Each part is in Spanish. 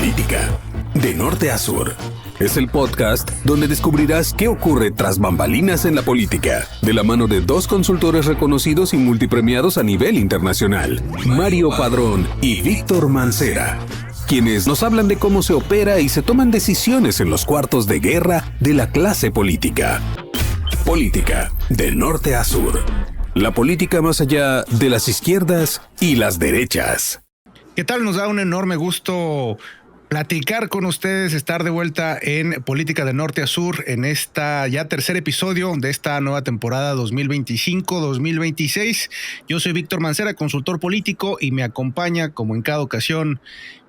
Política, de norte a sur. Es el podcast donde descubrirás qué ocurre tras bambalinas en la política, de la mano de dos consultores reconocidos y multipremiados a nivel internacional, Mario Padrón y Víctor Mancera, quienes nos hablan de cómo se opera y se toman decisiones en los cuartos de guerra de la clase política. Política, de norte a sur. La política más allá de las izquierdas y las derechas. ¿Qué tal? Nos da un enorme gusto platicar con ustedes, estar de vuelta en Política de Norte a Sur en esta ya tercer episodio de esta nueva temporada 2025-2026. Yo soy Víctor Mancera, consultor político, y me acompaña, como en cada ocasión,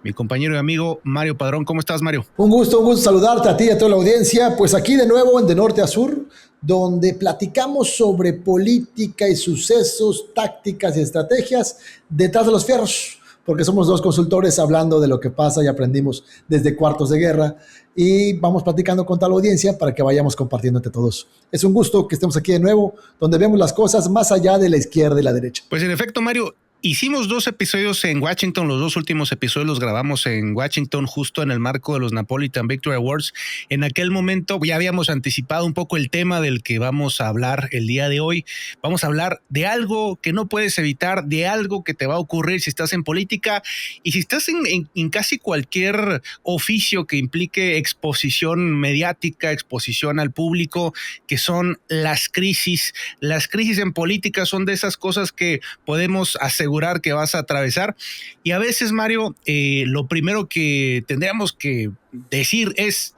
mi compañero y amigo Mario Padrón. ¿Cómo estás, Mario? Un gusto saludarte a ti y a toda la audiencia. Pues aquí de nuevo en De Norte a Sur, donde platicamos sobre política y sucesos, tácticas y estrategias detrás de los fierros, porque somos dos consultores hablando de lo que pasa y aprendimos desde cuartos de guerra, y vamos platicando con toda la audiencia para que vayamos compartiendo entre todos. Es un gusto que estemos aquí de nuevo, donde vemos las cosas más allá de la izquierda y la derecha. Pues en efecto, Mario, hicimos 2 episodios en Washington. Los 2 últimos episodios los grabamos en Washington, justo en el marco de los Napolitan Victory Awards. En aquel momento ya habíamos anticipado un poco el tema del que vamos a hablar el día de hoy. Vamos a hablar de algo que no puedes evitar, de algo que te va a ocurrir si estás en política y si estás en casi cualquier oficio que implique exposición mediática, exposición al público, que son las crisis. Las crisis en política son de esas cosas que podemos asegurar que vas a atravesar, y a veces, Mario, lo primero que tendríamos que decir es: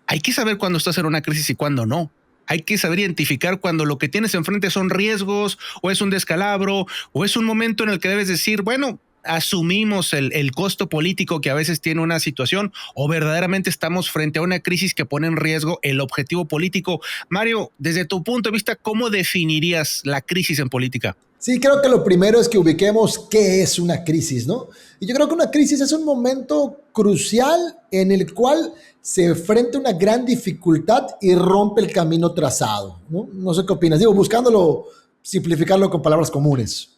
hay que saber cuándo estás en una crisis y cuándo no. Hay que saber identificar cuando lo que tienes enfrente son riesgos, o es un descalabro, o es un momento en el que debes decir, bueno, asumimos el costo político que a veces tiene una situación, o verdaderamente estamos frente a una crisis que pone en riesgo el objetivo político. Mario, desde tu punto de vista, ¿cómo definirías la crisis en política? Sí, creo que lo primero es que ubiquemos qué es una crisis, ¿no? Y yo creo que una crisis es un momento crucial en el cual se enfrenta una gran dificultad y rompe el camino trazado, ¿no? No sé qué opinas. Digo, buscándolo, simplificarlo con palabras comunes.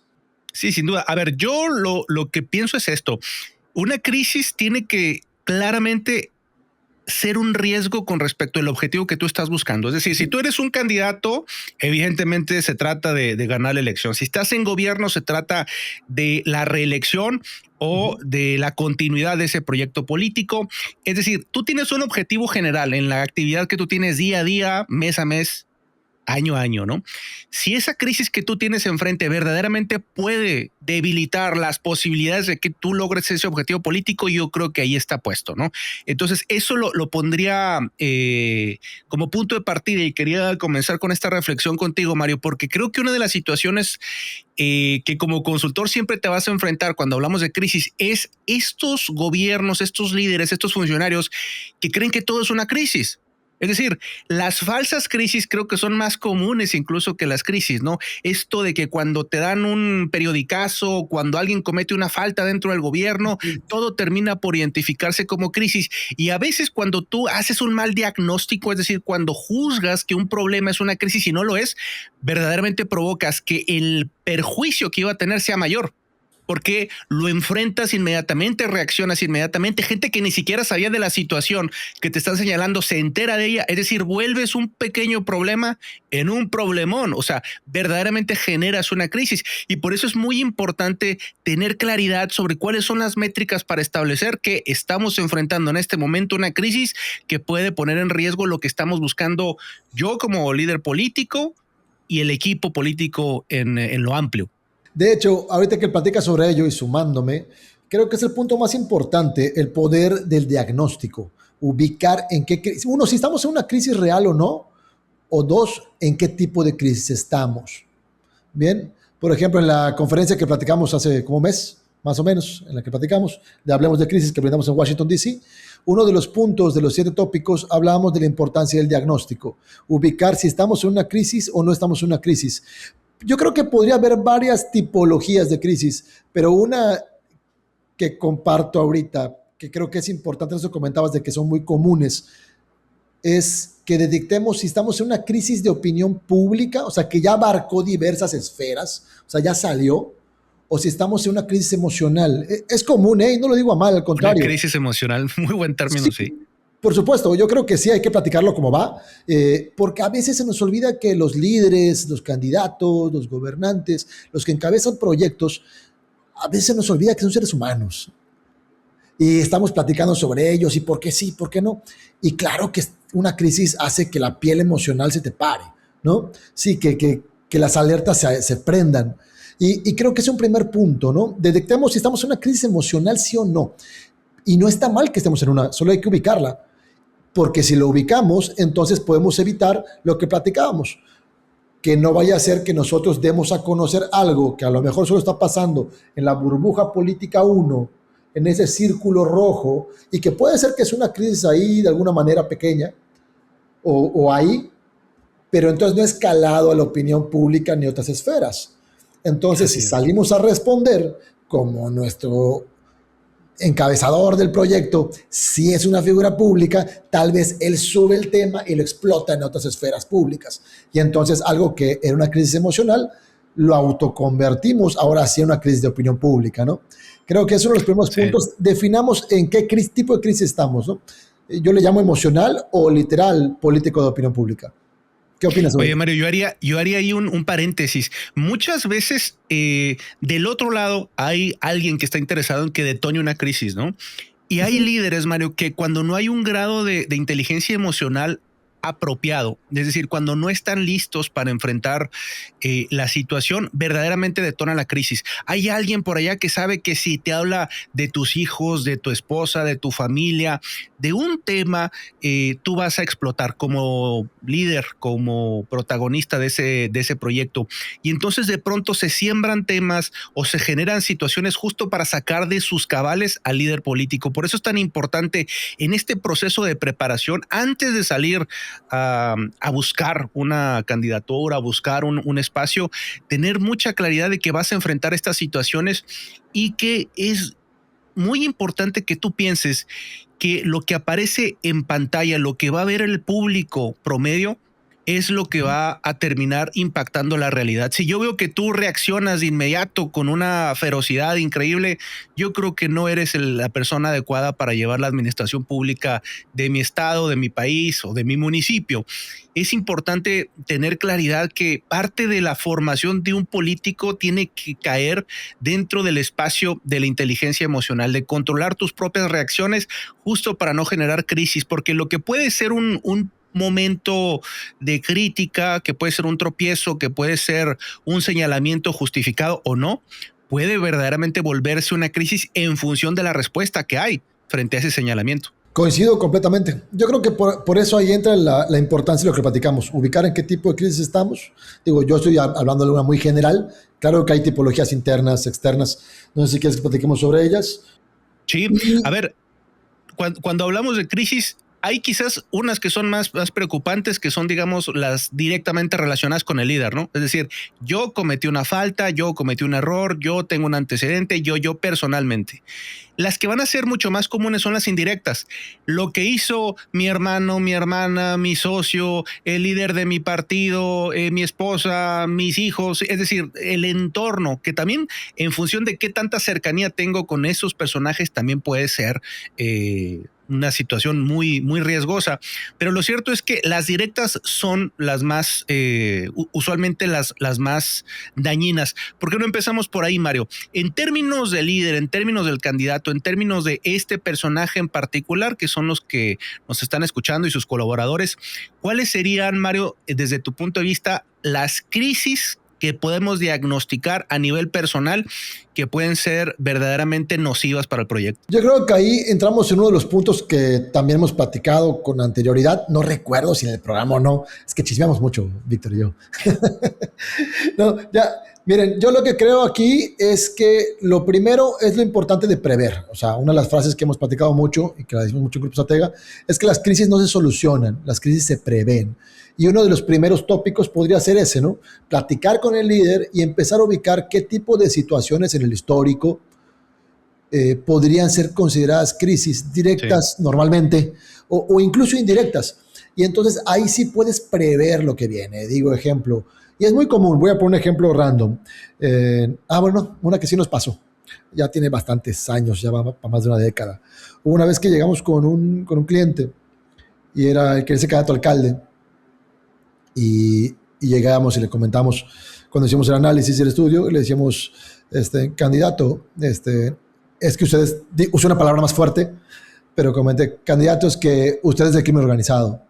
Sí, sin duda. A ver, yo lo que pienso es esto. Una crisis tiene que claramente ser un riesgo con respecto al objetivo que tú estás buscando. Es decir, si tú eres un candidato, evidentemente se trata de ganar la elección. Si estás en gobierno, se trata de la reelección o de la continuidad de ese proyecto político. Es decir, tú tienes un objetivo general en la actividad que tú tienes día a día, mes a mes, año a año, ¿no? Si esa crisis que tú tienes enfrente verdaderamente puede debilitar las posibilidades de que tú logres ese objetivo político, yo creo que ahí está puesto, ¿no? Entonces, eso lo pondría como punto de partida, y quería comenzar con esta reflexión contigo, Mario, porque creo que una de las situaciones que como consultor siempre te vas a enfrentar cuando hablamos de crisis es estos gobiernos, estos líderes, estos funcionarios que creen que todo es una crisis. Es decir, las falsas crisis creo que son más comunes incluso que las crisis, ¿no? Esto de que cuando te dan un periodicazo, cuando alguien comete una falta dentro del gobierno, todo termina por identificarse como crisis. Y a veces cuando tú haces un mal diagnóstico, es decir, cuando juzgas que un problema es una crisis y no lo es, verdaderamente provocas que el perjuicio que iba a tener sea mayor, porque lo enfrentas inmediatamente, reaccionas inmediatamente. Gente que ni siquiera sabía de la situación que te están señalando se entera de ella. Es decir, vuelves un pequeño problema en un problemón. O sea, verdaderamente generas una crisis. Y por eso es muy importante tener claridad sobre cuáles son las métricas para establecer que estamos enfrentando en este momento una crisis que puede poner en riesgo lo que estamos buscando yo como líder político y el equipo político en lo amplio. De hecho, ahorita que platicas sobre ello y sumándome, creo que es el punto más importante, el poder del diagnóstico. Ubicar en qué crisis, uno, si estamos en una crisis real o no, o dos, en qué tipo de crisis estamos. Bien, por ejemplo, en la conferencia que platicamos hace como un mes, más o menos, en la que platicamos, de Hablemos de Crisis que brindamos en Washington, D.C., uno de los puntos de los 7 tópicos hablábamos de la importancia del diagnóstico. Ubicar si estamos en una crisis o no estamos en una crisis. Yo creo que podría haber varias tipologías de crisis, pero una que comparto ahorita, que creo que es importante, eso comentabas de que son muy comunes, es que detectemos si estamos en una crisis de opinión pública, o sea, que ya abarcó diversas esferas, o sea, ya salió, o si estamos en una crisis emocional. Es común, ¿eh? No lo digo a mal, al contrario. Una crisis emocional, muy buen término, sí. Por supuesto, yo creo que sí hay que platicarlo como va, porque a veces se nos olvida que los líderes, los candidatos, los gobernantes, los que encabezan proyectos, a veces se nos olvida que son seres humanos. Y estamos platicando sobre ellos y por qué sí, por qué no. Y claro que una crisis hace que la piel emocional se te pare, ¿no? Sí, que las alertas se prendan. Y creo que es un primer punto, ¿no? Detectemos si estamos en una crisis emocional, sí o no. Y no está mal que estemos en una, solo hay que ubicarla. Porque si lo ubicamos, entonces podemos evitar lo que platicábamos. Que no vaya a ser que nosotros demos a conocer algo que a lo mejor solo está pasando en la burbuja política 1, en ese círculo rojo, y que puede ser que es una crisis ahí de alguna manera pequeña, o ahí, pero entonces no ha escalado a la opinión pública ni otras esferas. Entonces, si salimos a responder como nuestro encabezador del proyecto, si es una figura pública, tal vez él sube el tema y lo explota en otras esferas públicas. Y entonces algo que era una crisis emocional, lo autoconvertimos ahora sí en una crisis de opinión pública, ¿no? Creo que es uno de los primeros puntos. Definamos en qué tipo de crisis estamos, ¿no? Yo le llamo emocional o literal político de opinión pública. ¿Qué opinas? Oye, Mario, yo haría ahí un paréntesis. Muchas veces del otro lado hay alguien que está interesado en que detone una crisis, ¿no? Y hay líderes, Mario, que cuando no hay un grado de inteligencia emocional apropiado, es decir, cuando no están listos para enfrentar la situación, verdaderamente detona la crisis. Hay alguien por allá que sabe que si te habla de tus hijos, de tu esposa, de tu familia, de un tema, tú vas a explotar como líder, como protagonista de ese proyecto. Y entonces de pronto se siembran temas o se generan situaciones justo para sacar de sus cabales al líder político. Por eso es tan importante en este proceso de preparación, antes de salir a buscar una candidatura, a buscar un espacio, tener mucha claridad de que vas a enfrentar estas situaciones y que es muy importante que tú pienses que lo que aparece en pantalla, lo que va a ver el público promedio, es lo que va a terminar impactando la realidad. Si yo veo que tú reaccionas de inmediato con una ferocidad increíble, yo creo que no eres la persona adecuada para llevar la administración pública de mi estado, de mi país o de mi municipio. Es importante tener claridad que parte de la formación de un político tiene que caer dentro del espacio de la inteligencia emocional, de controlar tus propias reacciones justo para no generar crisis, porque lo que puede ser un momento de crítica, que puede ser un tropiezo, que puede ser un señalamiento justificado o no, puede verdaderamente volverse una crisis en función de la respuesta que hay frente a ese señalamiento. Coincido completamente. Yo creo que por eso ahí entra la importancia de lo que platicamos, ubicar en qué tipo de crisis estamos. Digo, yo estoy hablando de una muy general. Claro que hay tipologías internas, externas. No sé si quieres que platiquemos sobre ellas. Sí, a ver, cuando hablamos de crisis, hay quizás unas que son más preocupantes, que son, digamos, las directamente relacionadas con el líder, ¿no? Es decir, yo cometí una falta, yo cometí un error, yo tengo un antecedente, yo personalmente. Las que van a ser mucho más comunes son las indirectas. Lo que hizo mi hermano, mi hermana, mi socio, el líder de mi partido, mi esposa, mis hijos, es decir, el entorno, que también en función de qué tanta cercanía tengo con esos personajes también puede ser una situación muy, muy riesgosa. Pero lo cierto es que las directas son las más, usualmente las más dañinas. ¿Por qué no empezamos por ahí, Mario? En términos de líder, en términos del candidato, en términos de este personaje en particular, que son los que nos están escuchando y sus colaboradores, ¿cuáles serían, Mario, desde tu punto de vista, las crisis que podemos diagnosticar a nivel personal que pueden ser verdaderamente nocivas para el proyecto? Yo creo que ahí entramos en uno de los puntos que también hemos platicado con anterioridad. No recuerdo si en el programa o no. Es que chismeamos mucho, Víctor y yo. No, ya, miren, yo lo que creo aquí es que lo primero es lo importante de prever. O sea, una de las frases que hemos platicado mucho y que la decimos mucho en Grupo Estratega es que las crisis no se solucionan, las crisis se prevén. Y uno de los primeros tópicos podría ser ese, ¿no? Platicar con el líder y empezar a ubicar qué tipo de situaciones en el histórico podrían ser consideradas crisis directas normalmente o incluso indirectas. Y entonces ahí sí puedes prever lo que viene. Digo, ejemplo, Y es muy común, voy a poner un ejemplo random. Bueno, una que sí nos pasó. Ya tiene bastantes años, ya va para más de una década. Hubo una vez que llegamos con un cliente y era el que se candidato a alcalde. Y llegamos y le comentamos, cuando hicimos el análisis del estudio, le decíamos, candidato, es que ustedes, usé una palabra más fuerte, pero comenté, candidato, es que ustedes del crimen organizado.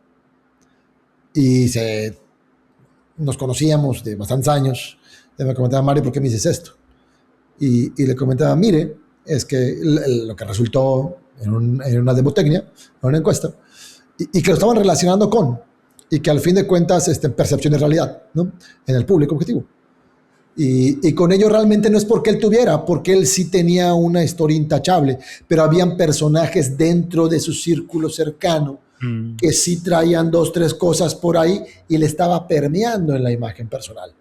Y nos conocíamos de bastantes años. Y me comentaba, Mario, ¿por qué me dices esto? Y le comentaba, mire, es que lo que resultó en una demotecnia, en una encuesta, y que lo estaban relacionando con, y que al fin de cuentas percepción de realidad, ¿no? En el público objetivo. Y con ello realmente no es porque él tuviera, porque él sí tenía una historia intachable, pero habían personajes dentro de su círculo cercano que sí traían 2, 3 cosas por ahí y le estaba permeando en la imagen personal,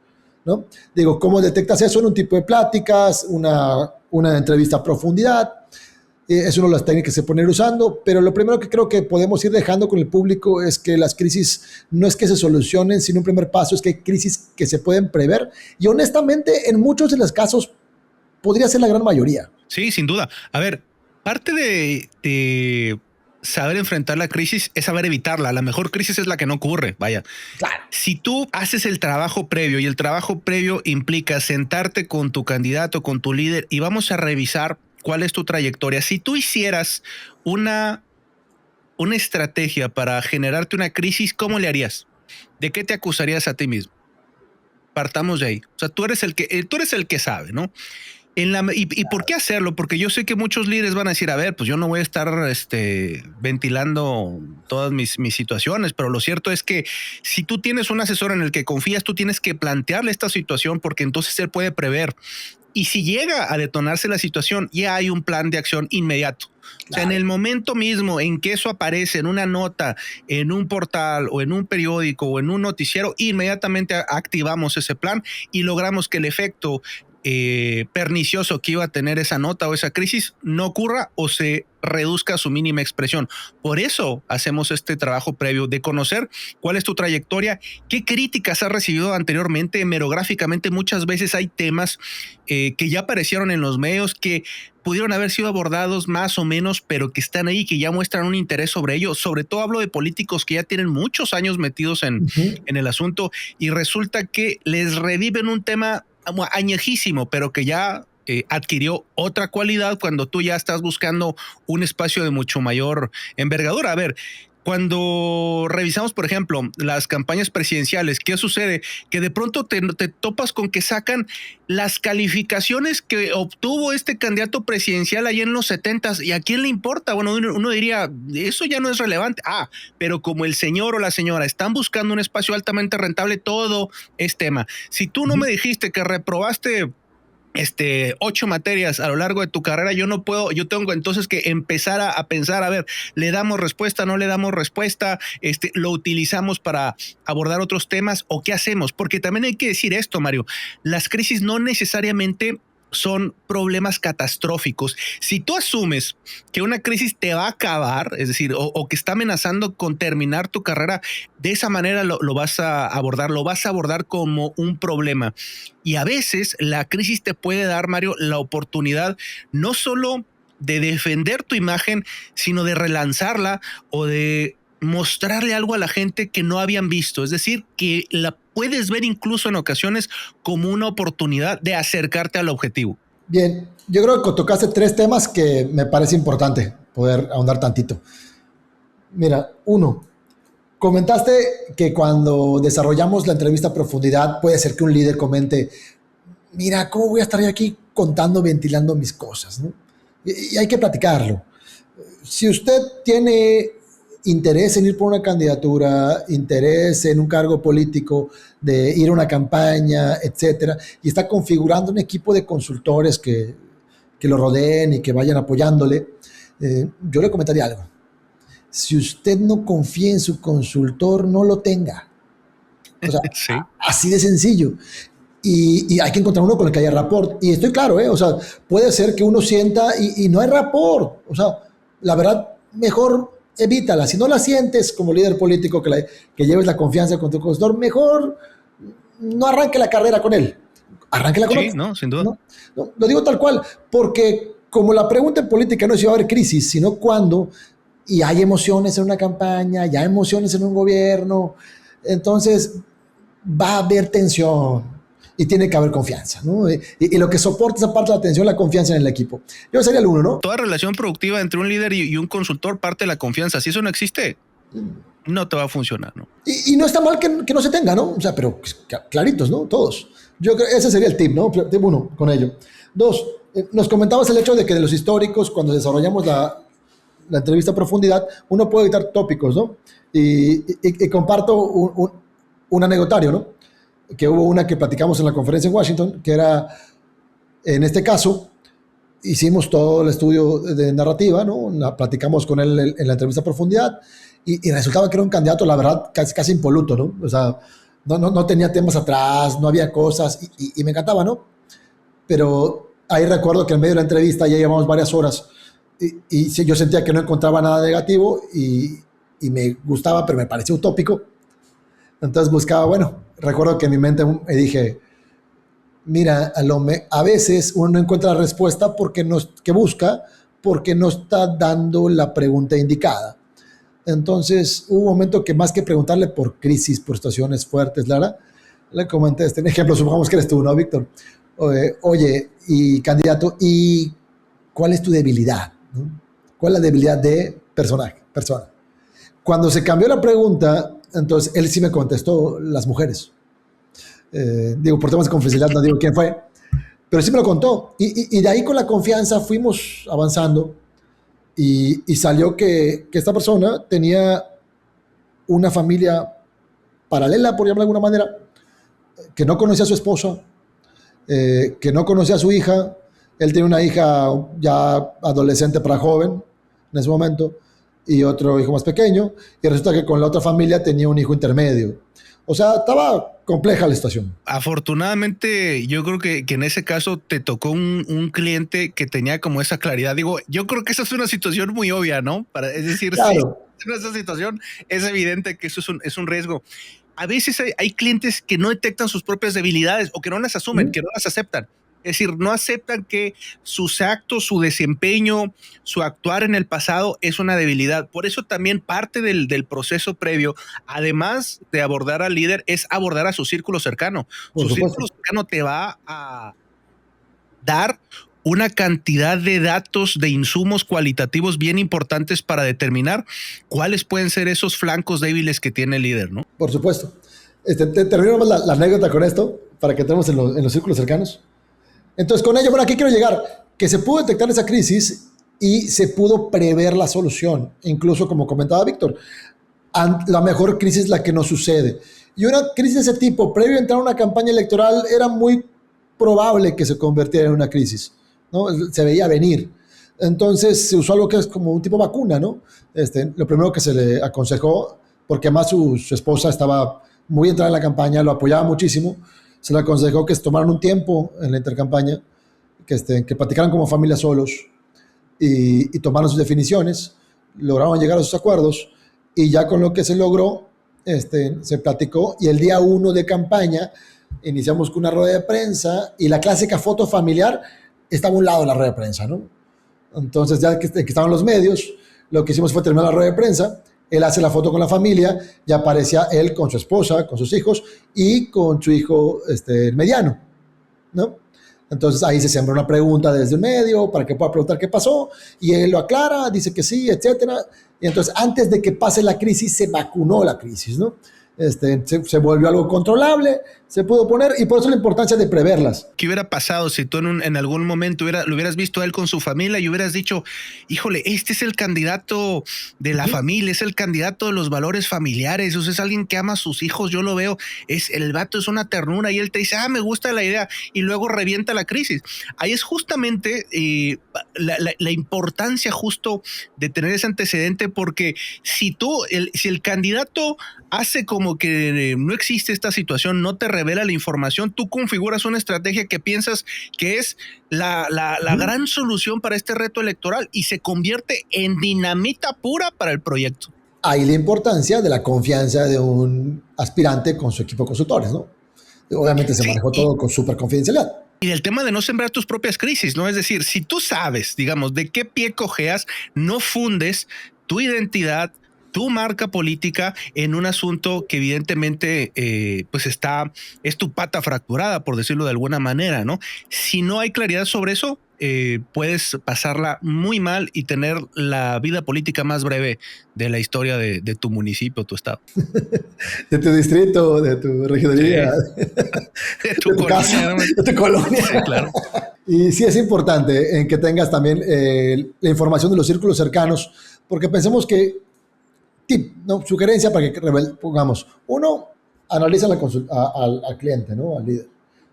¿no? Digo, ¿cómo detectas eso? En un tipo de pláticas, una entrevista a profundidad. Es una de las técnicas que se pueden ir usando, pero lo primero que creo que podemos ir dejando con el público es que las crisis no es que se solucionen, sino un primer paso es que hay crisis que se pueden prever y honestamente en muchos de los casos podría ser la gran mayoría. Sí, sin duda. A ver, parte de saber enfrentar la crisis es saber evitarla. La mejor crisis es la que no ocurre, vaya. Claro. Si tú haces el trabajo previo y el trabajo previo implica sentarte con tu candidato, con tu líder y vamos a revisar cuál es tu trayectoria. Si tú hicieras una estrategia para generarte una crisis, ¿cómo le harías? ¿De qué te acusarías a ti mismo? Partamos de ahí. O sea, tú eres el que sabe, ¿no? ¿Y por qué hacerlo? Porque yo sé que muchos líderes van a decir, a ver, pues yo no voy a estar ventilando todas mis situaciones, pero lo cierto es que si tú tienes un asesor en el que confías, tú tienes que plantearle esta situación porque entonces él puede prever. Y si llega a detonarse la situación, ya hay un plan de acción inmediato. Claro. O sea, en el momento mismo en que eso aparece en una nota, en un portal o en un periódico o en un noticiero, inmediatamente activamos ese plan y logramos que el efecto pernicioso que iba a tener esa nota o esa crisis no ocurra o se reduzca a su mínima expresión. Por eso hacemos este trabajo previo de conocer cuál es tu trayectoria, qué críticas has recibido anteriormente. Hemerográficamente muchas veces hay temas que ya aparecieron en los medios que pudieron haber sido abordados más o menos, pero que están ahí, que ya muestran un interés sobre ello. Sobre todo hablo de políticos que ya tienen muchos años metidos en el asunto y resulta que les reviven un tema añejísimo, pero que ya adquirió otra cualidad cuando tú ya estás buscando un espacio de mucho mayor envergadura. A ver, cuando revisamos, por ejemplo, las campañas presidenciales, ¿qué sucede? Que de pronto te topas con que sacan las calificaciones que obtuvo este candidato presidencial allá en los 70s. ¿Y a quién le importa? Bueno, uno diría, eso ya no es relevante. Pero como el señor o la señora están buscando un espacio altamente rentable, todo es tema. Si tú no me dijiste que reprobaste 8 materias a lo largo de tu carrera, yo tengo entonces que empezar a pensar, a ver, ¿le damos respuesta, no le damos respuesta? ¿Lo utilizamos para abordar otros temas o qué hacemos? Porque también hay que decir esto, Mario, las crisis no necesariamente son problemas catastróficos. Si tú asumes que una crisis te va a acabar, es decir, o que está amenazando con terminar tu carrera, de esa manera lo vas a abordar como un problema. Y a veces la crisis te puede dar, Mario, la oportunidad no solo de defender tu imagen, sino de relanzarla o de mostrarle algo a la gente que no habían visto. Es decir, que la puedes ver incluso en ocasiones como una oportunidad de acercarte al objetivo. Bien, yo creo que tocaste 3 temas que me parece importante poder ahondar tantito. Mira, 1, comentaste que cuando desarrollamos la entrevista a profundidad puede ser que un líder comente, mira, ¿cómo voy a estar aquí contando, ventilando mis cosas, ¿no? Y hay que platicarlo. Si usted tiene interés en ir por una candidatura, interés en un cargo político, de ir a una campaña, etcétera, y está configurando un equipo de consultores que lo rodeen y que vayan apoyándole, yo le comentaría algo. Si usted no confía en su consultor, no lo tenga. O sea, sí. Así de sencillo. Y hay que encontrar uno con el que haya rapport. Y estoy claro, o sea, puede ser que uno sienta y no hay rapport. O sea, la verdad, mejor evítala. Si no la sientes como líder político, que lleves la confianza con tu consultor, mejor no arranque la carrera con él, arránquela con Sí, otro. no, sin duda. No, lo digo tal cual, porque como la pregunta en política no es si va a haber crisis, sino cuándo, y hay emociones en una campaña, ya hay emociones en un gobierno, entonces va a haber tensión y tiene que haber confianza, ¿no? Y lo que soporta esa parte de la tensión, la confianza en el equipo. Yo sería el uno, ¿no? Toda relación productiva entre un líder y un consultor parte de la confianza. Si eso no existe, no te va a funcionar, ¿no? Y no está mal que no se tenga, ¿no? O sea, pero claritos, ¿no? Todos. Yo creo ese sería el tip, ¿no? Tip uno, con ello. Dos, nos comentabas el hecho de que de los históricos, cuando desarrollamos la entrevista a profundidad, uno puede evitar tópicos, ¿no? Y comparto un anecdotario, ¿no? Que hubo una que platicamos en la conferencia en Washington, que era, en este caso, hicimos todo el estudio de narrativa, ¿no? Platicamos con él en la entrevista a profundidad y resultaba que era un candidato, la verdad, casi impoluto, ¿no? O sea, no tenía temas atrás, no había cosas y me encantaba, ¿no? Pero ahí recuerdo que en medio de la entrevista ya llevamos varias horas y yo sentía que no encontraba nada negativo y me gustaba, pero me parecía utópico. Entonces buscaba, bueno, recuerdo que en mi mente me dije, mira, a veces uno no encuentra la respuesta que busca porque no está dando la pregunta indicada. Entonces hubo un momento que más que preguntarle por crisis, por situaciones fuertes, Lara, le comenté este ejemplo, supongamos que eres tú, ¿no, Víctor? Oye, y candidato, ¿y cuál es tu debilidad? ¿No? ¿Cuál es la debilidad de persona? Cuando se cambió la pregunta, entonces él sí me contestó, las mujeres. Digo, por temas de confidencialidad no digo quién fue, pero sí me lo contó. Y de ahí con la confianza fuimos avanzando y salió que esta persona tenía una familia paralela, por llamarlo de alguna manera, que no conocía a su esposa, que no conocía a su hija. Él tiene una hija ya adolescente para joven en ese momento y otro hijo más pequeño, y resulta que con la otra familia tenía un hijo intermedio. O sea, estaba compleja la situación. Afortunadamente, yo creo que en ese caso te tocó un cliente que tenía como esa claridad. Digo, yo creo que esa es una situación muy obvia, ¿no? Es decir, claro. Si en esa situación es evidente que eso es un riesgo. A veces hay clientes que no detectan sus propias debilidades o que no las asumen, que no las aceptan. Es decir, no aceptan que sus actos, su desempeño, su actuar en el pasado es una debilidad. Por eso también parte del proceso previo, además de abordar al líder, es abordar a su círculo cercano. Su círculo cercano te va a dar una cantidad de datos, de insumos cualitativos bien importantes para determinar cuáles pueden ser esos flancos débiles que tiene el líder, ¿no? Por supuesto. Terminamos la anécdota con esto, para que tenemos en los círculos cercanos. Entonces, con ello, bueno, aquí quiero llegar, que se pudo detectar esa crisis y se pudo prever la solución. Incluso, como comentaba Víctor, la mejor crisis es la que no sucede. Y una crisis de ese tipo, previo a entrar a una campaña electoral, era muy probable que se convirtiera en una crisis, ¿no? Se veía venir. Entonces, se usó algo que es como un tipo vacuna, ¿no? Lo primero que se le aconsejó, porque además su esposa estaba muy entrada en la campaña, lo apoyaba muchísimo, se le aconsejó que se tomaran un tiempo en la intercampaña, que platicaran como familia solos y tomaran sus definiciones, lograron llegar a sus acuerdos y ya con lo que se logró, se platicó y el día 1 de campaña iniciamos con una rueda de prensa y la clásica foto familiar estaba a un lado de la rueda de prensa, ¿no? Entonces ya que estaban los medios, lo que hicimos fue terminar la rueda de prensa. Él hace la foto con la familia, ya aparecía él con su esposa, con sus hijos y con su hijo el mediano, ¿no? Entonces ahí se sembra una pregunta desde el medio para que pueda preguntar qué pasó y él lo aclara, dice que sí, etcétera. Y entonces antes de que pase la crisis se vacunó la crisis, ¿no? Se volvió algo controlable, se pudo poner y por eso la importancia de preverlas. ¿Qué hubiera pasado si tú en algún momento lo hubieras visto a él con su familia y hubieras dicho, híjole, este es el candidato de la familia, es el candidato de los valores familiares, o sea, es alguien que ama a sus hijos, yo lo veo, el vato es una ternura y él te dice, me gusta la idea y luego revienta la crisis? Ahí es justamente la importancia justo de tener ese antecedente, porque si el candidato hace como que no existe esta situación, no te revela la información, tú configuras una estrategia que piensas que es la gran solución para este reto electoral y se convierte en dinamita pura para el proyecto. Ahí la importancia de la confianza de un aspirante con su equipo de consultores, ¿no? Obviamente se manejó todo con súper confidencialidad. Y del tema de no sembrar tus propias crisis, ¿no? Es decir, si tú sabes, digamos, de qué pie cojeas, no fundes tu identidad, tu marca política en un asunto que evidentemente pues es tu pata fracturada, por decirlo de alguna manera, ¿no? Si no hay claridad sobre eso, puedes pasarla muy mal y tener la vida política más breve de la historia de tu municipio, tu estado. De tu distrito, de tu regiduría, sí. de tu colonia, casa, ¿no? de tu colonia. Sí, claro. Y sí es importante en que tengas también la información de los círculos cercanos, porque pensemos que, ¿no? Sugerencia para que pongamos, uno, analiza al cliente, ¿no? Al líder.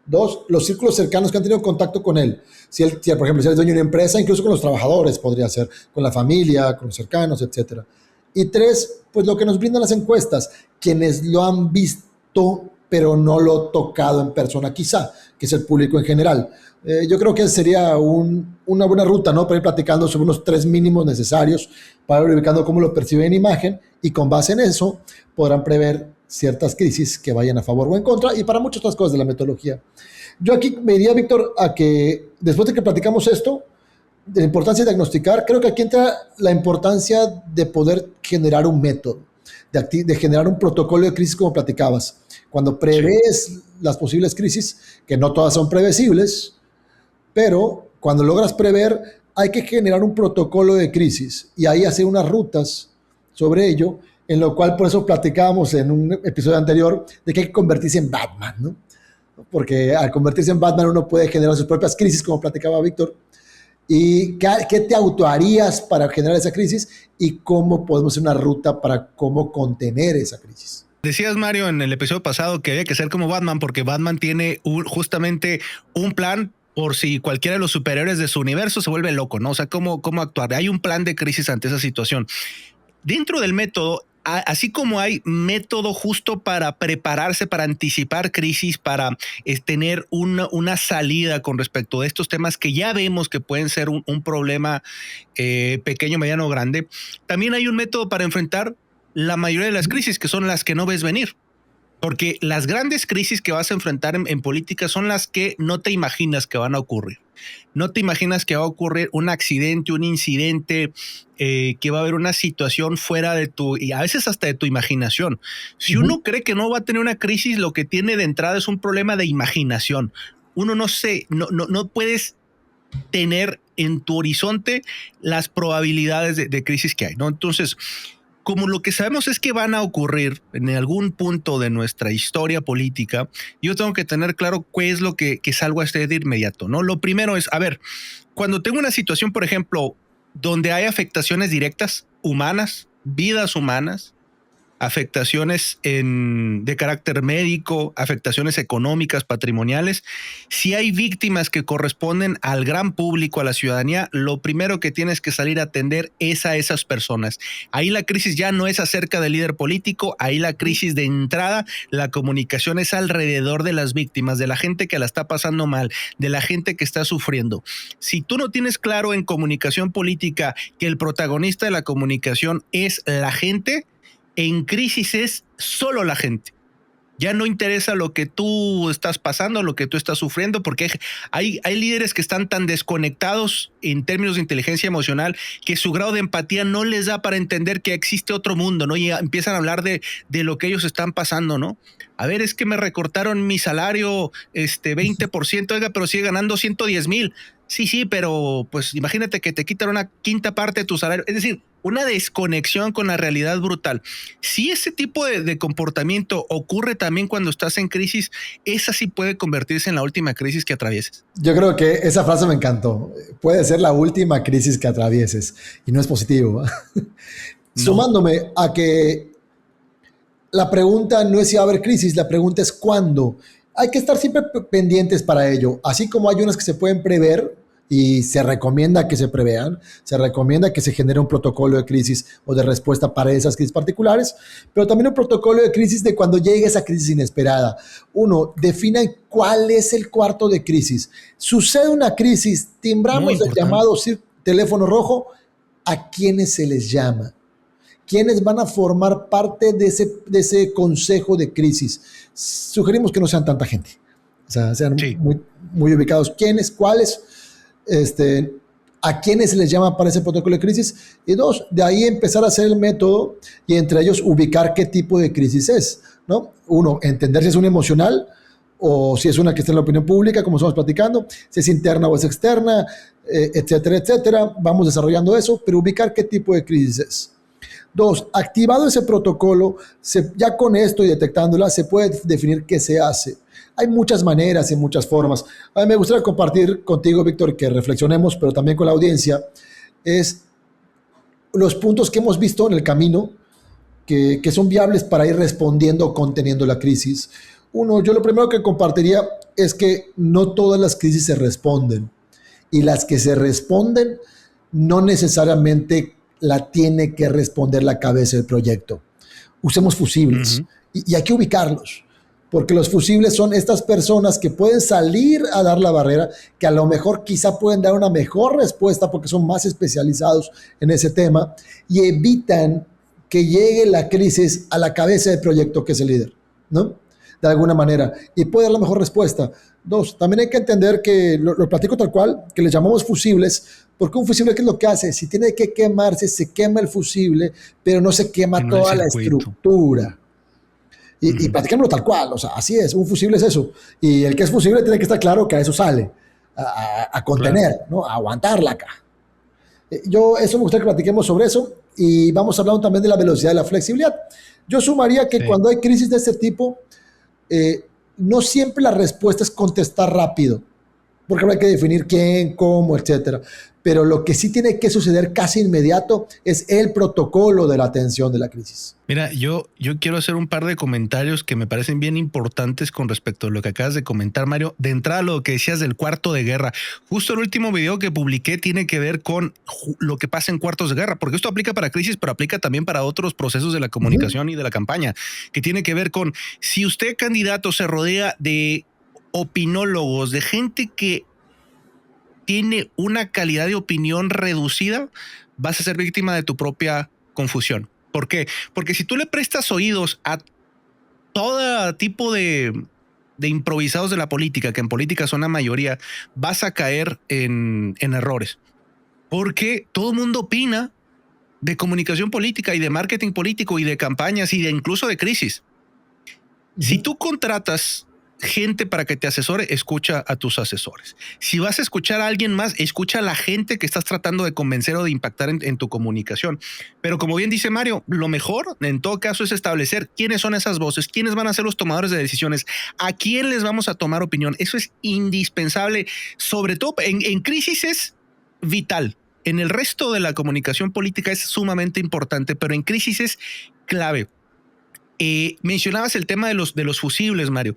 Dos, los círculos cercanos que han tenido contacto con él. Si él, por ejemplo, si él es dueño de una empresa, incluso con los trabajadores podría ser, con la familia, con los cercanos, etc. Y tres, pues lo que nos brindan las encuestas, quienes lo han visto, pero no lo tocado en persona, quizá, que es el público en general. Yo creo que sería una buena ruta, ¿no? Para ir platicando sobre unos 3 mínimos necesarios para ir verificando cómo lo perciben en imagen y con base en eso podrán prever ciertas crisis que vayan a favor o en contra y para muchas otras cosas de la metodología. Yo aquí me diría, Víctor, a que después de que platicamos esto, de la importancia de diagnosticar, creo que aquí entra la importancia de poder generar un método, de generar un protocolo de crisis como platicabas. Cuando prevés las posibles crisis, que no todas son previsibles, pero cuando logras prever, hay que generar un protocolo de crisis y ahí hacer unas rutas sobre ello, en lo cual por eso platicábamos en un episodio anterior de que hay que convertirse en Batman, ¿no? Porque al convertirse en Batman uno puede generar sus propias crisis, como platicaba Víctor. ¿Y qué te autuarías para generar esa crisis? ¿Y cómo podemos hacer una ruta para cómo contener esa crisis? Decías, Mario, en el episodio pasado que había que ser como Batman porque Batman tiene justamente un plan por si cualquiera de los superiores de su universo se vuelve loco, ¿no? O sea, cómo actuar. Hay un plan de crisis ante esa situación. Dentro del método, así como hay método justo para prepararse, para anticipar crisis, para tener una salida con respecto a estos temas que ya vemos que pueden ser un problema pequeño, mediano o grande, también hay un método para enfrentar la mayoría de las crisis, que son las que no ves venir. Porque las grandes crisis que vas a enfrentar en política son las que no te imaginas que van a ocurrir. No te imaginas que va a ocurrir un accidente, un incidente, que va a haber una situación fuera de y a veces hasta de tu imaginación. Si uno cree que no va a tener una crisis, lo que tiene de entrada es un problema de imaginación. Uno no puedes tener en tu horizonte las probabilidades de crisis que hay, ¿no? Entonces, como lo que sabemos es que van a ocurrir en algún punto de nuestra historia política, yo tengo que tener claro qué es lo que salgo a hacer de inmediato, ¿no? Lo primero es, a ver, cuando tengo una situación, por ejemplo, donde hay afectaciones directas, humanas, vidas humanas, afectaciones de carácter médico, afectaciones económicas, patrimoniales. Si hay víctimas que corresponden al gran público, a la ciudadanía, lo primero que tienes que salir a atender es a esas personas. Ahí la crisis ya no es acerca del líder político, ahí la crisis de entrada, la comunicación es alrededor de las víctimas, de la gente que la está pasando mal, de la gente que está sufriendo. Si tú no tienes claro en comunicación política que el protagonista de la comunicación es la gente, en crisis es solo la gente. Ya no interesa lo que tú estás pasando, lo que tú estás sufriendo, porque hay líderes que están tan desconectados en términos de inteligencia emocional que su grado de empatía no les da para entender que existe otro mundo, ¿no? Y empiezan a hablar de lo que ellos están pasando, ¿no? A ver, es que me recortaron mi salario 20%, oiga, pero sigue ganando 110,000. Sí, pero pues imagínate que te quitan una quinta parte de tu salario. Es decir, una desconexión con la realidad brutal. Si ese tipo de comportamiento ocurre también cuando estás en crisis, esa sí puede convertirse en la última crisis que atravieses. Yo creo que esa frase me encantó. Puede ser la última crisis que atravieses y no es positivo. No. Sumándome a que la pregunta no es si va a haber crisis, la pregunta es cuándo. Hay que estar siempre pendientes para ello. Así como hay unas que se pueden prever, y se recomienda que se prevean, se recomienda que se genere un protocolo de crisis o de respuesta para esas crisis particulares, pero también un protocolo de crisis de cuando llegue esa crisis inesperada. Uno, defina cuál es el cuarto de crisis. Sucede una crisis, timbramos el llamado teléfono rojo, ¿a quiénes se les llama? ¿quiénes van a formar parte de ese consejo de crisis? Sugerimos que no sean tanta gente. O sea, sean muy ubicados. ¿Quiénes? ¿Cuáles? ¿A quiénes se les llama para ese protocolo de crisis? Y dos, de ahí empezar a hacer el método y entre ellos ubicar qué tipo de crisis es, ¿no? Uno, entender si es una emocional o si es una que está en la opinión pública, como estamos platicando, si es interna o es externa, etcétera, etcétera. Vamos desarrollando eso, pero ubicar qué tipo de crisis es. Dos, activado ese protocolo, ya con esto y detectándola, se puede definir qué se hace. Hay muchas maneras y muchas formas. A mí me gustaría compartir contigo, Víctor, que reflexionemos, pero también con la audiencia, es los puntos que hemos visto en el camino que son viables para ir respondiendo o conteniendo la crisis. Uno, yo lo primero que compartiría es que no todas las crisis se responden y las que se responden no necesariamente la tiene que responder la cabeza del proyecto. Usemos fusibles y hay que ubicarlos, porque los fusibles son estas personas que pueden salir a dar la barrera, que a lo mejor quizá pueden dar una mejor respuesta porque son más especializados en ese tema y evitan que llegue la crisis a la cabeza del proyecto que es el líder, ¿no? De alguna manera, y puede dar la mejor respuesta. Dos, también hay que entender que, lo platico tal cual, que le llamamos fusibles, porque un fusible, ¿qué es lo que hace? Si tiene que quemarse, se quema el fusible, pero no se quema toda la estructura. Y platicámoslo tal cual, o sea, así es, un fusible es eso. Y el que es fusible tiene que estar claro que a eso sale, a contener, claro, ¿no? A aguantarla acá. Eso me gustaría que platiquemos sobre eso y vamos hablando también de la velocidad y la flexibilidad. Yo sumaría que cuando hay crisis de este tipo, no siempre la respuesta es contestar rápido, porque hay que definir quién, cómo, etcétera. Pero lo que sí tiene que suceder casi inmediato es el protocolo de la atención de la crisis. Mira, yo quiero hacer un par de comentarios que me parecen bien importantes con respecto a lo que acabas de comentar, Mario. De entrada, lo que decías del cuarto de guerra. Justo el último video que publiqué tiene que ver con lo que pasa en cuartos de guerra, porque esto aplica para crisis, pero aplica también para otros procesos de la comunicación y de la campaña, que tiene que ver con si usted, candidato, se rodea de opinólogos, de gente que tiene una calidad de opinión reducida, vas a ser víctima de tu propia confusión. ¿Por qué? Porque si tú le prestas oídos a todo tipo de improvisados de la política, que en política son la mayoría, vas a caer en errores. Porque todo el mundo opina de comunicación política y de marketing político y de campañas y de incluso de crisis. Si tú contratas gente para que te asesore, escucha a tus asesores. Si vas a escuchar a alguien más, escucha a la gente que estás tratando de convencer o de impactar en tu comunicación. Pero como bien dice Mario, lo mejor en todo caso es establecer quiénes son esas voces, quiénes van a ser los tomadores de decisiones, a quién les vamos a tomar opinión. Eso es indispensable, sobre todo en crisis es vital. En el resto de la comunicación política es sumamente importante, pero en crisis es clave. Mencionabas el tema de los fusibles, Mario.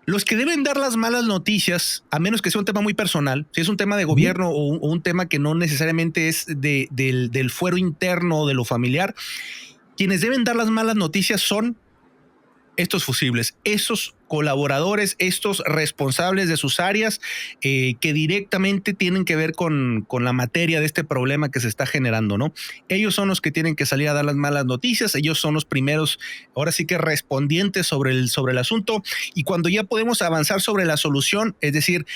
Los que deben dar las malas noticias, a menos que sea un tema muy personal, si es un tema de gobierno o un tema que no necesariamente es del fuero interno o de lo familiar, quienes deben dar las malas noticias son estos fusibles, esos colaboradores, estos responsables de sus áreas que directamente tienen que ver con la materia de este problema que se está generando, ¿no? Ellos son los que tienen que salir a dar las malas noticias, ellos son los primeros, ahora sí que respondientes sobre el asunto, y cuando ya podemos avanzar sobre la solución, es decir,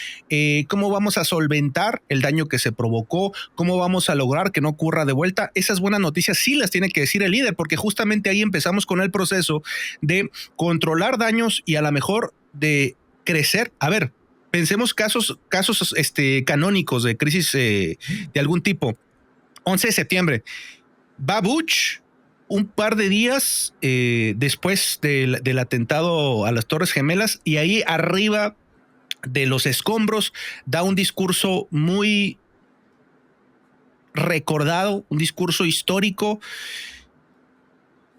cómo vamos a solventar el daño que se provocó, cómo vamos a lograr que no ocurra de vuelta, esas buenas noticias sí las tiene que decir el líder, porque justamente ahí empezamos con el proceso de controlar daños y a la mejor de crecer. A ver, pensemos casos canónicos de crisis de algún tipo. 11 de septiembre. Va Bush un par de días después del atentado a las Torres Gemelas y ahí arriba de los escombros da un discurso muy recordado, un discurso histórico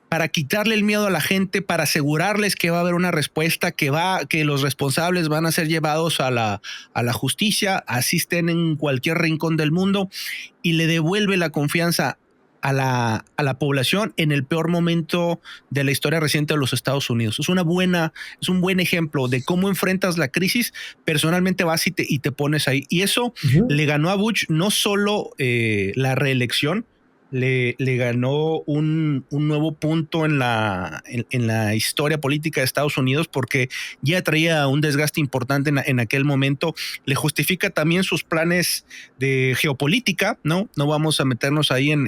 para quitarle el miedo a la gente, para asegurarles que va a haber una respuesta, que los responsables van a ser llevados a la justicia, así estén en cualquier rincón del mundo, y le devuelve la confianza a la población en el peor momento de la historia reciente de los Estados Unidos. Es un buen ejemplo de cómo enfrentas la crisis. Personalmente vas y te pones ahí. Y eso le ganó a Bush no solo la reelección, le ganó un nuevo punto en la historia política de Estados Unidos, porque ya traía un desgaste importante en aquel momento. Le justifica también sus planes de geopolítica, ¿no? No vamos a meternos ahí en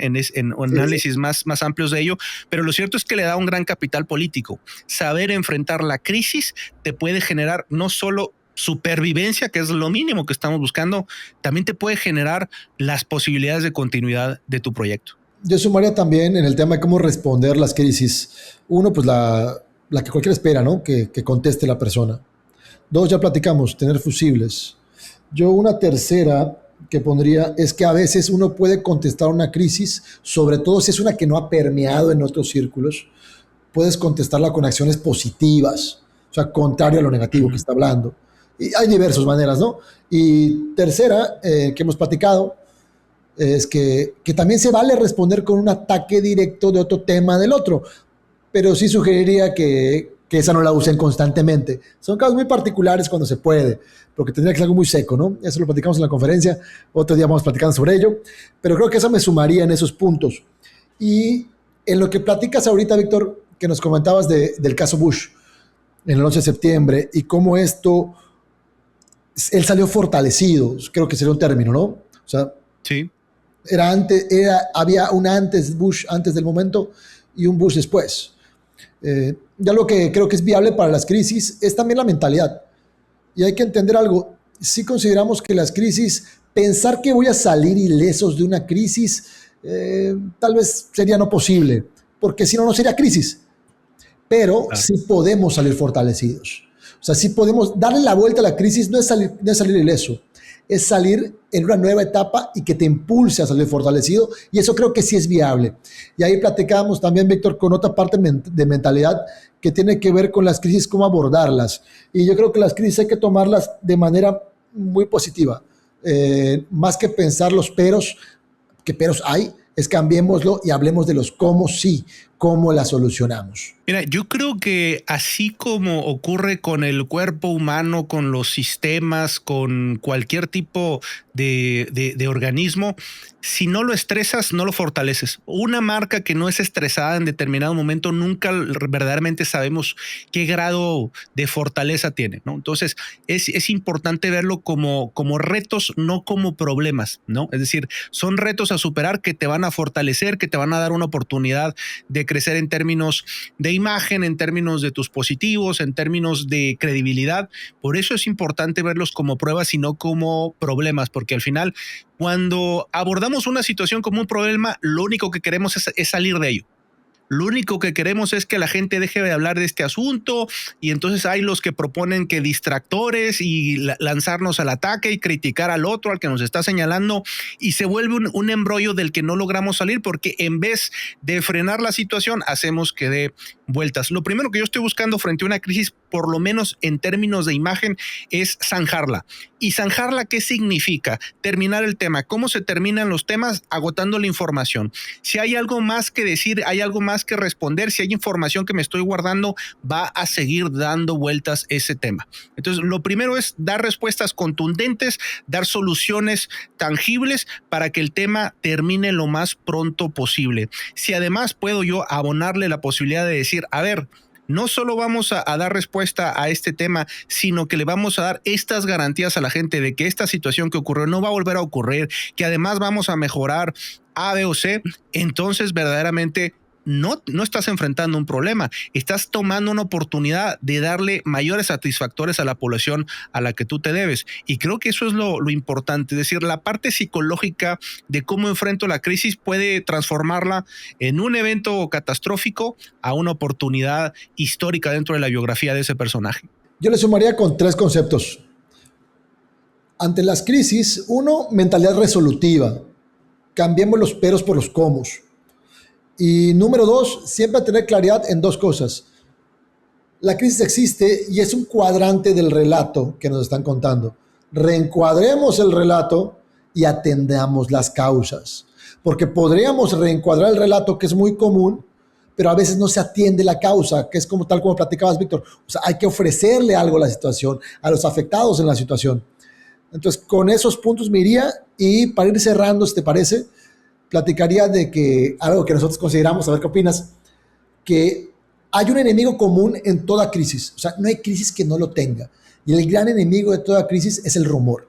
análisis más amplios de ello, pero lo cierto es que le da un gran capital político. Saber enfrentar la crisis te puede generar no solo supervivencia, que es lo mínimo que estamos buscando, también te puede generar las posibilidades de continuidad de tu proyecto. Yo sumaría también en el tema de cómo responder las crisis. Uno, pues la que cualquiera espera, ¿no? Que conteste la persona. Dos, ya platicamos, tener fusibles. Yo una tercera que pondría es que a veces uno puede contestar una crisis, sobre todo si es una que no ha permeado en otros círculos, puedes contestarla con acciones positivas, o sea, contrario a lo negativo que está hablando. Y hay diversas maneras, ¿no? Y tercera, que hemos platicado, es que también se vale responder con un ataque directo de otro tema del otro, pero sí sugeriría que esa no la usen constantemente. Son casos muy particulares cuando se puede, porque tendría que ser algo muy seco, ¿no? Eso lo platicamos en la conferencia, otro día vamos platicando sobre ello, pero creo que eso me sumaría en esos puntos. Y en lo que platicas ahorita, Víctor, que nos comentabas del caso Bush en el 11 de septiembre y cómo esto, él salió fortalecido, creo que sería un término, ¿no? O sea, sí. Había un Bush antes del momento y un Bush después. Ya lo que creo que es viable para las crisis es también la mentalidad. Y hay que entender algo. Si consideramos que las crisis, pensar que voy a salir ilesos de una crisis, tal vez sería no posible, porque si no, no sería crisis. Pero sí podemos salir fortalecidos. O sea, sí podemos darle la vuelta a la crisis, no es salir ileso, es salir en una nueva etapa y que te impulse a salir fortalecido, y eso creo que sí es viable. Y ahí platicábamos también, Víctor, con otra parte de mentalidad que tiene que ver con las crisis, cómo abordarlas. Y yo creo que las crisis hay que tomarlas de manera muy positiva. Más que pensar los peros, que peros hay, es cambiémoslo y hablemos de los cómo sí, cómo la solucionamos. Mira, yo creo que así como ocurre con el cuerpo humano, con los sistemas, con cualquier tipo de organismo, si no lo estresas, no lo fortaleces. Una marca que no es estresada en determinado momento, nunca verdaderamente sabemos qué grado de fortaleza tiene, ¿no? Entonces, es importante verlo como retos, no como problemas, ¿no? Es decir, son retos a superar que te van a fortalecer, que te van a dar una oportunidad de crecer en términos de imagen, en términos de tus positivos, en términos de credibilidad. Por eso es importante verlos como pruebas y no como problemas, porque al final, cuando abordamos una situación como un problema, lo único que queremos es salir de ello. Lo único que queremos es que la gente deje de hablar de este asunto, y entonces hay los que proponen que distractores y lanzarnos al ataque y criticar al otro, al que nos está señalando, y se vuelve un embrollo del que no logramos salir, porque en vez de frenar la situación hacemos que dé vueltas. Lo primero que yo estoy buscando frente a una crisis, por lo menos en términos de imagen, es zanjarla. ¿Y zanjarla qué significa? Terminar el tema. ¿Cómo se terminan los temas? Agotando la información. Si hay algo más que decir, hay algo más que responder, si hay información que me estoy guardando, va a seguir dando vueltas ese tema. Entonces, lo primero es dar respuestas contundentes, dar soluciones tangibles para que el tema termine lo más pronto posible. Si además puedo yo abonarle la posibilidad de decir, a ver, no solo vamos a dar respuesta a este tema, sino que le vamos a dar estas garantías a la gente de que esta situación que ocurrió no va a volver a ocurrir, que además vamos a mejorar A, B o C, entonces verdaderamente no estás enfrentando un problema, estás tomando una oportunidad de darle mayores satisfactores a la población a la que tú te debes. Y creo que eso es lo importante, es decir, la parte psicológica de cómo enfrento la crisis puede transformarla en un evento catastrófico a una oportunidad histórica dentro de la biografía de ese personaje. Yo le sumaría con 3 conceptos. Ante las crisis, 1, mentalidad resolutiva. Cambiemos los peros por los comos. Y número 2, siempre tener claridad en 2 cosas. La crisis existe y es un cuadrante del relato que nos están contando. Reencuadremos el relato y atendamos las causas. Porque podríamos reencuadrar el relato, que es muy común, pero a veces no se atiende la causa, que es como tal como platicabas, Víctor. O sea, hay que ofrecerle algo a la situación, a los afectados en la situación. Entonces, con esos puntos me iría, y para ir cerrando, si te parece, platicaría de que algo que nosotros consideramos, a ver qué opinas, que hay un enemigo común en toda crisis. O sea, no hay crisis que no lo tenga. Y el gran enemigo de toda crisis es el rumor.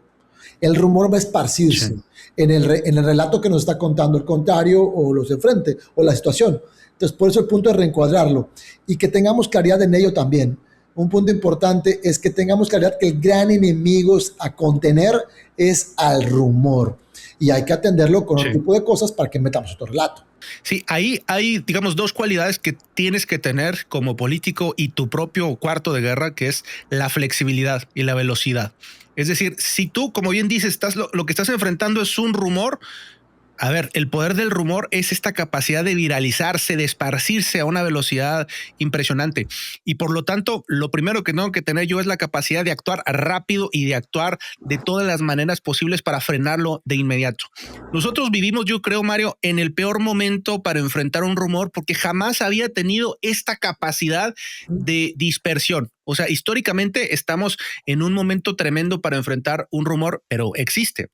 El rumor va a esparcirse Sí. en el relato que nos está contando el contrario o los de frente o la situación. Entonces, por eso el punto de reencuadrarlo y que tengamos claridad en ello también. Un punto importante es que tengamos claridad que el gran enemigo a contener es al rumor y hay que atenderlo con otro Sí. tipo de cosas para que metamos otro relato. Sí, ahí hay, digamos, dos cualidades que tienes que tener como político y tu propio cuarto de guerra, que es la flexibilidad y la velocidad. Es decir, si tú, como bien dices, lo que estás enfrentando es un rumor. A ver, el poder del rumor es esta capacidad de viralizarse, de esparcirse a una velocidad impresionante. Y por lo tanto, lo primero que tengo que tener yo es la capacidad de actuar rápido y de actuar de todas las maneras posibles para frenarlo de inmediato. Nosotros vivimos, yo creo, Mario, en el peor momento para enfrentar un rumor porque jamás había tenido esta capacidad de dispersión. O sea, históricamente estamos en un momento tremendo para enfrentar un rumor, pero existe.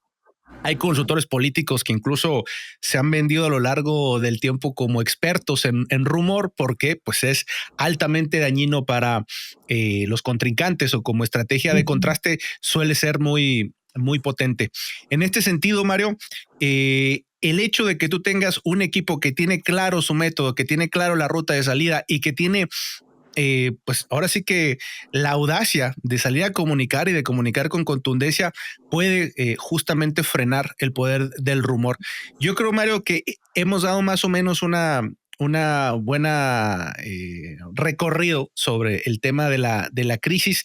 Hay consultores políticos que incluso se han vendido a lo largo del tiempo como expertos en rumor porque pues es altamente dañino para los contrincantes o como estrategia de contraste suele ser muy, muy potente. En este sentido, Mario, el hecho de que tú tengas un equipo que tiene claro su método, que tiene claro la ruta de salida y que tiene pues ahora sí que la audacia de salir a comunicar y de comunicar con contundencia puede justamente frenar el poder del rumor. Yo creo, Mario, que hemos dado más o menos una buena recorrido sobre el tema de la crisis.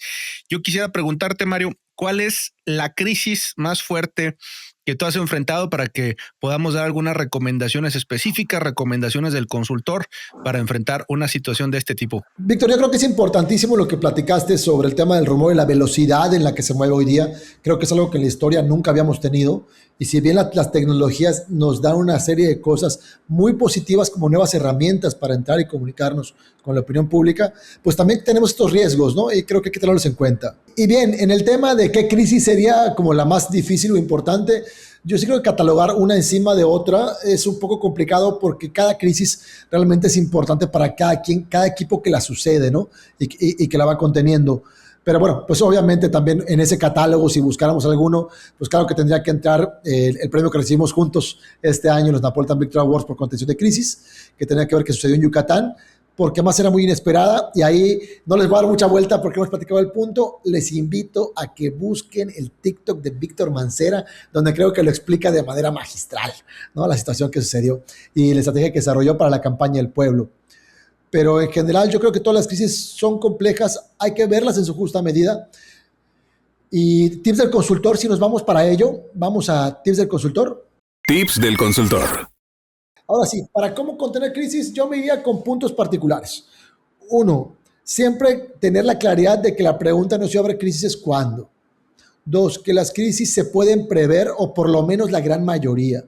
Yo quisiera preguntarte, Mario, ¿cuál es la crisis más fuerte que tú has enfrentado para que podamos dar algunas recomendaciones específicas, recomendaciones del consultor para enfrentar una situación de este tipo? Víctor, yo creo que es importantísimo lo que platicaste sobre el tema del rumor y la velocidad en la que se mueve hoy día. Creo que es algo que en la historia nunca habíamos tenido. Y si bien las tecnologías nos dan una serie de cosas muy positivas como nuevas herramientas para entrar y comunicarnos con la opinión pública, pues también tenemos estos riesgos, ¿no? Y creo que hay que tenerlos en cuenta. Y bien, en el tema de qué crisis sería como la más difícil o importante, yo sí creo que catalogar una encima de otra es un poco complicado porque cada crisis realmente es importante para cada quien, cada equipo que la sucede, ¿no? Y que la va conteniendo. Pero bueno, pues obviamente también en ese catálogo, si buscáramos alguno, pues claro que tendría que entrar el premio que recibimos juntos este año, los Napolitan Victory Awards por contención de crisis, que tenía que ver que sucedió en Yucatán, porque más era muy inesperada y ahí no les voy a dar mucha vuelta porque hemos platicado el punto. Les invito a que busquen el TikTok de Víctor Mancera, donde creo que lo explica de manera magistral, ¿no? La situación que sucedió y la estrategia que desarrolló para la campaña del pueblo. Pero en general yo creo que todas las crisis son complejas, hay que verlas en su justa medida. Y tips del consultor, si nos vamos para ello, vamos a tips del consultor. Tips del consultor. Ahora sí, para cómo contener crisis, yo me iría con puntos particulares. Uno, siempre tener la claridad de que la pregunta no sobre crisis es cuándo. Dos, que las crisis se pueden prever o por lo menos la gran mayoría.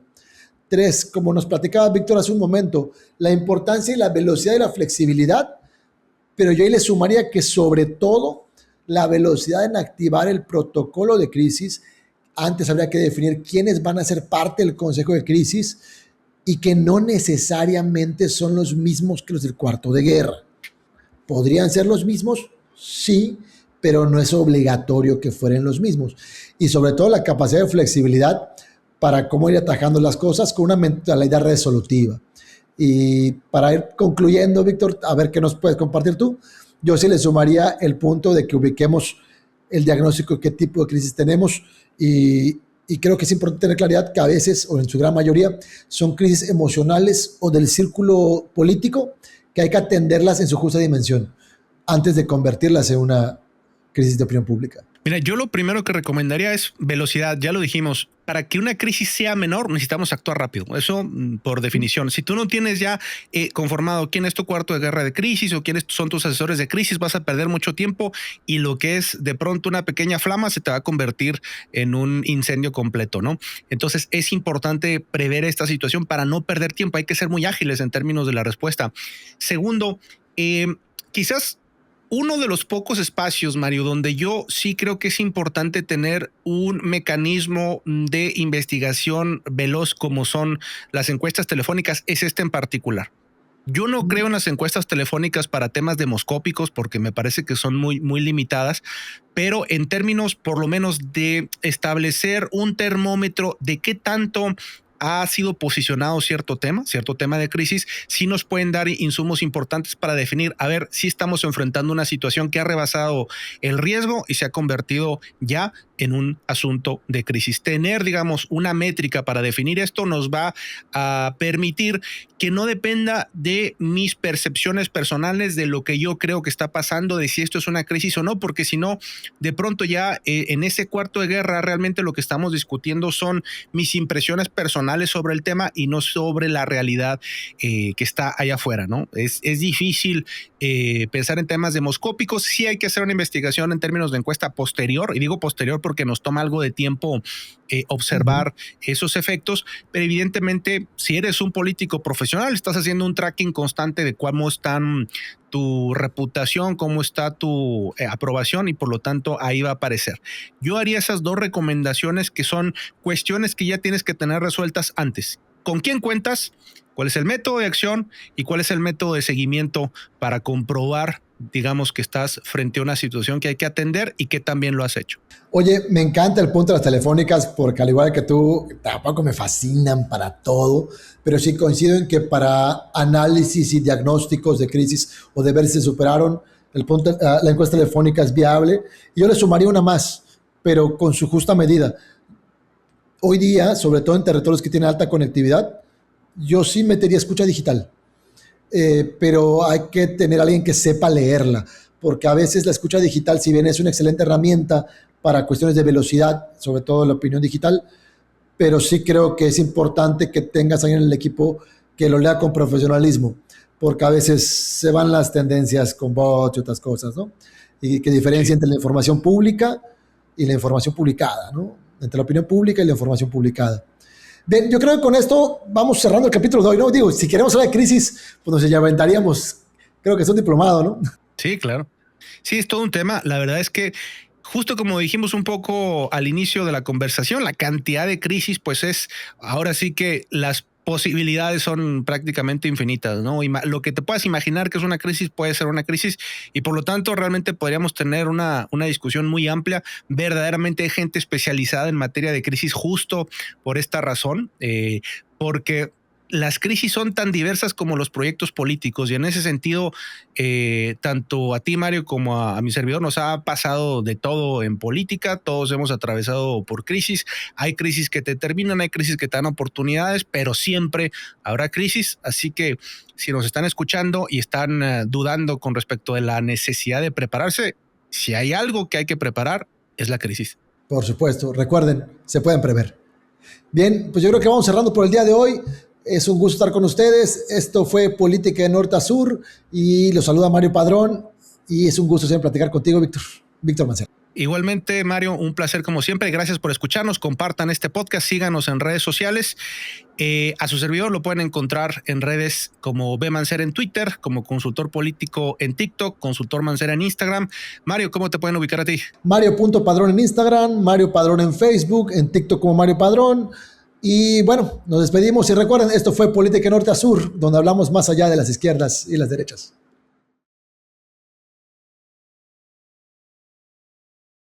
Tres, como nos platicaba Víctor hace un momento, la importancia y la velocidad y la flexibilidad, pero yo ahí le sumaría que sobre todo la velocidad en activar el protocolo de crisis. Antes habría que definir quiénes van a ser parte del consejo de crisis y que no necesariamente son los mismos que los del cuarto de guerra. ¿Podrían ser los mismos? Sí, pero no es obligatorio que fueran los mismos. Y sobre todo la capacidad de flexibilidad para cómo ir atajando las cosas con una mentalidad resolutiva. Y para ir concluyendo, Víctor, a ver qué nos puedes compartir tú, yo sí le sumaría el punto de que ubiquemos el diagnóstico, qué tipo de crisis tenemos y creo que es importante tener claridad que a veces, o en su gran mayoría, son crisis emocionales o del círculo político que hay que atenderlas en su justa dimensión antes de convertirlas en una crisis de opinión pública. Mira, yo lo primero que recomendaría es velocidad, ya lo dijimos. Para que una crisis sea menor, necesitamos actuar rápido. Eso por definición. Si tú no tienes ya conformado quién es tu cuarto de guerra de crisis o quiénes son tus asesores de crisis, vas a perder mucho tiempo y lo que es de pronto una pequeña flama se te va a convertir en un incendio completo, ¿no? Entonces es importante prever esta situación para no perder tiempo. Hay que ser muy ágiles en términos de la respuesta. Segundo, quizás uno de los pocos espacios, Mario, donde yo sí creo que es importante tener un mecanismo de investigación veloz como son las encuestas telefónicas es este en particular. Yo no creo en las encuestas telefónicas para temas demoscópicos porque me parece que son muy, muy limitadas, pero en términos por lo menos de establecer un termómetro de qué tanto ha sido posicionado cierto tema de crisis, sí nos pueden dar insumos importantes para definir, a ver, si estamos enfrentando una situación que ha rebasado el riesgo y se ha convertido ya en un asunto de crisis. Tener, digamos, una métrica para definir esto nos va a permitir que no dependa de mis percepciones personales, de lo que yo creo que está pasando, de si esto es una crisis o no, porque si no, de pronto ya en ese cuarto de guerra realmente lo que estamos discutiendo son mis impresiones personales sobre el tema y no sobre la realidad que está allá afuera, ¿no? Es difícil pensar en temas demoscópicos. Sí hay que hacer una investigación en términos de encuesta posterior, y digo posterior porque nos toma algo de tiempo observar esos efectos, pero evidentemente si eres un político profesional estás haciendo un tracking constante de cómo están tu reputación, cómo está tu aprobación y por lo tanto ahí va a aparecer. Yo haría esas dos recomendaciones que son cuestiones que ya tienes que tener resueltas antes. ¿Con quién cuentas? ¿Cuál es el método de acción y cuál es el método de seguimiento para comprobar, digamos, que estás frente a una situación que hay que atender y que también lo has hecho? Oye, me encanta el punto de las telefónicas porque al igual que tú, tampoco me fascinan para todo, pero sí coincido en que para análisis y diagnósticos de crisis o de ver si se superaron, la encuesta telefónica es viable. Y yo le sumaría una más, pero con su justa medida. Hoy día, sobre todo en territorios que tienen alta conectividad, yo sí metería escucha digital, pero hay que tener a alguien que sepa leerla, porque a veces la escucha digital, si bien es una excelente herramienta para cuestiones de velocidad, sobre todo la opinión digital, pero sí creo que es importante que tengas alguien en el equipo que lo lea con profesionalismo, porque a veces se van las tendencias con bots y otras cosas, ¿no? Y que diferencia entre la información pública y la información publicada, ¿no? Entre la opinión pública y la información publicada. Bien, yo creo que con esto vamos cerrando el capítulo de hoy, ¿no? Digo, si queremos hablar de crisis, pues nos aventaríamos, creo que es un diplomado, ¿no? Sí, claro. Sí, es todo un tema. La verdad es que justo como dijimos un poco al inicio de la conversación, la cantidad de crisis, pues es ahora sí que las posibilidades son prácticamente infinitas, ¿no? Lo que te puedas imaginar que es una crisis puede ser una crisis y por lo tanto realmente podríamos tener una discusión muy amplia. Verdaderamente hay gente especializada en materia de crisis justo por esta razón, porque las crisis son tan diversas como los proyectos políticos y en ese sentido, tanto a ti, Mario, como a mi servidor nos ha pasado de todo en política. Todos hemos atravesado por crisis. Hay crisis que te terminan, hay crisis que te dan oportunidades, pero siempre habrá crisis. Así que si nos están escuchando y están dudando con respecto de la necesidad de prepararse, si hay algo que hay que preparar, es la crisis. Por supuesto, recuerden, se pueden prever. Bien, pues yo creo que vamos cerrando por el día de hoy. Es un gusto estar con ustedes. Esto fue Política de Norte a Sur y los saluda Mario Padrón y es un gusto siempre platicar contigo, Víctor Mancera. Igualmente, Mario, un placer como siempre. Gracias por escucharnos. Compartan este podcast, síganos en redes sociales. A su servidor lo pueden encontrar en redes como B. Mancera en Twitter, como Consultor Político en TikTok, Consultor Mancera en Instagram. Mario, ¿cómo te pueden ubicar a ti? Mario.Padrón en Instagram, Mario Padrón en Facebook, en TikTok como Mario Padrón. Y bueno, nos despedimos y recuerden, esto fue Política Norte a Sur, donde hablamos más allá de las izquierdas y las derechas.